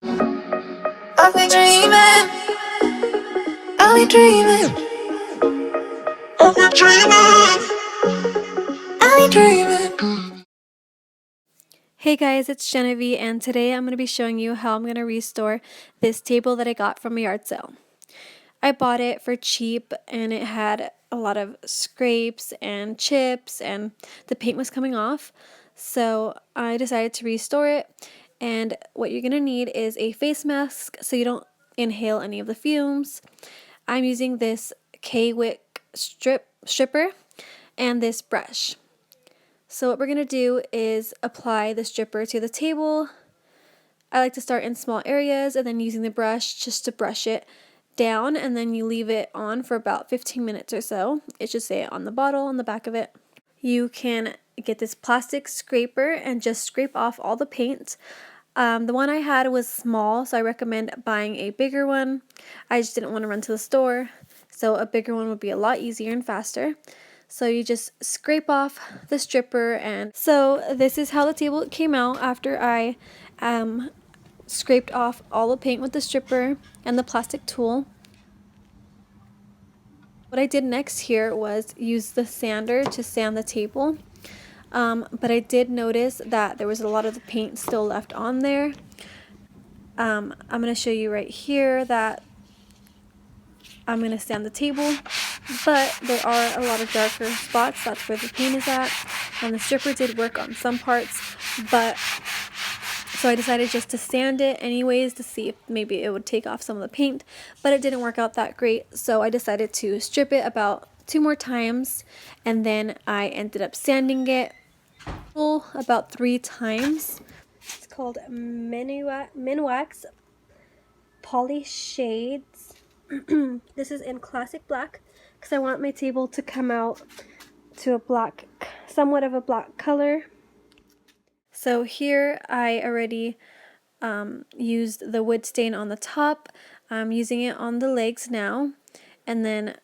I'll be dreaming, I'll be dreaming, I'll be dreaming, I'll be dreaming. Hey guys, it's Genevieve, and today I'm going to be showing you how I'm going to restore this table that I got from a yard sale. I bought it for cheap and it had a lot of scrapes and chips and the paint was coming off. So I decided to restore it, and what you're going to need is a face mask so you don't inhale any of the fumes. I'm using this K-Wick stripper and this brush. So what we're going to do is apply the stripper to the table. I like to start in small areas and then using the brush just to brush it down, and then you leave it on for about 15 minutes or so. It should say it on the bottle on the back of it. You can get this plastic scraper and just scrape off all the paint. The one I had was small, so I recommend buying a bigger one. I just didn't want to run to the store, so a bigger one would be a lot easier and faster. So you just scrape off the stripper, and so this is how the table came out after I scraped off all the paint with the stripper and the plastic tool. What I did next here was use the sander to sand the table, but I did notice that there was a lot of the paint still left on there. I'm going to show you right here that I'm going to sand the table, but there are a lot of darker spots. That's where the paint is at, and the stripper did work on some parts, but so I decided just to sand it anyways to see if maybe it would take off some of the paint, but it didn't work out that great, so I decided to strip it about 2 more times, and then I ended up sanding it about 3 times. It's called Minwax Poly Shades. This is in classic black because I want my table to come out to a black, somewhat of a black color. So here I already used the wood stain on the top. I'm using it on the legs now, and then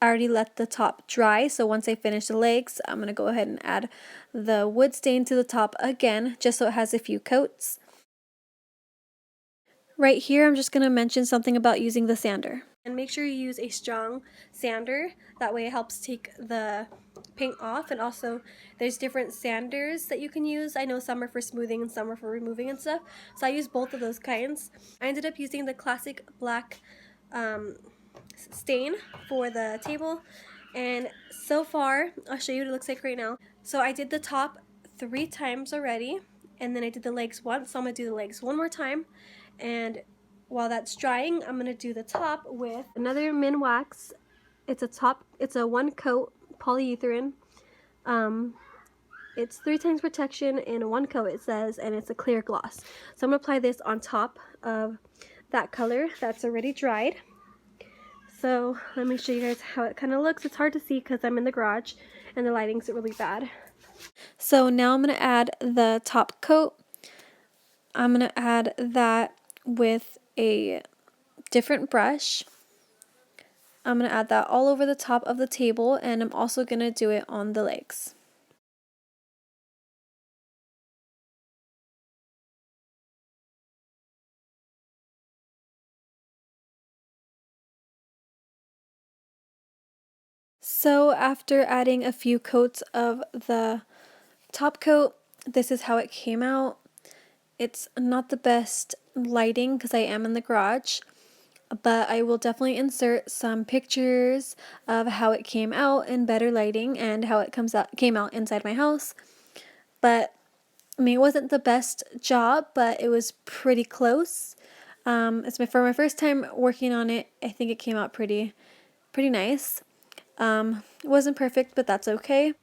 I already let the top dry, so once I finish the legs, I'm going to go ahead and add the wood stain to the top again, just so it has a few coats. Right here, I'm just going to mention something about using the sander. And make sure you use a strong sander, that way it helps take the paint off, and also there's different sanders that you can use. I know some are for smoothing and some are for removing and stuff, so I use both of those kinds. I ended up using the classic black stain for the table, and so far I'll show you what it looks like right now. So I did the top 3 times already, and then I did the legs once, so I'm going to do the legs one more time, and while that's drying I'm going to do the top with another Minwax. It's a 1 coat polyurethane. It's 3 times protection in 1 coat, it says, and it's a clear gloss. So I'm going to apply this on top of that color that's already dried. So let me show you guys how it kind of looks. It's hard to see because I'm in the garage and the lighting's really bad. So now I'm going to add the top coat. I'm going to add that with a different brush. I'm going to add that all over the top of the table, and I'm also going to do it on the legs. So after adding a few coats of the top coat, this is how it came out. It's not the best lighting because I am in the garage, but I will definitely insert some pictures of how it came out in better lighting and how it came out inside my house. But I mean, it wasn't the best job, but it was pretty close. For my first time working on it, I think it came out pretty nice. It wasn't perfect, but that's okay.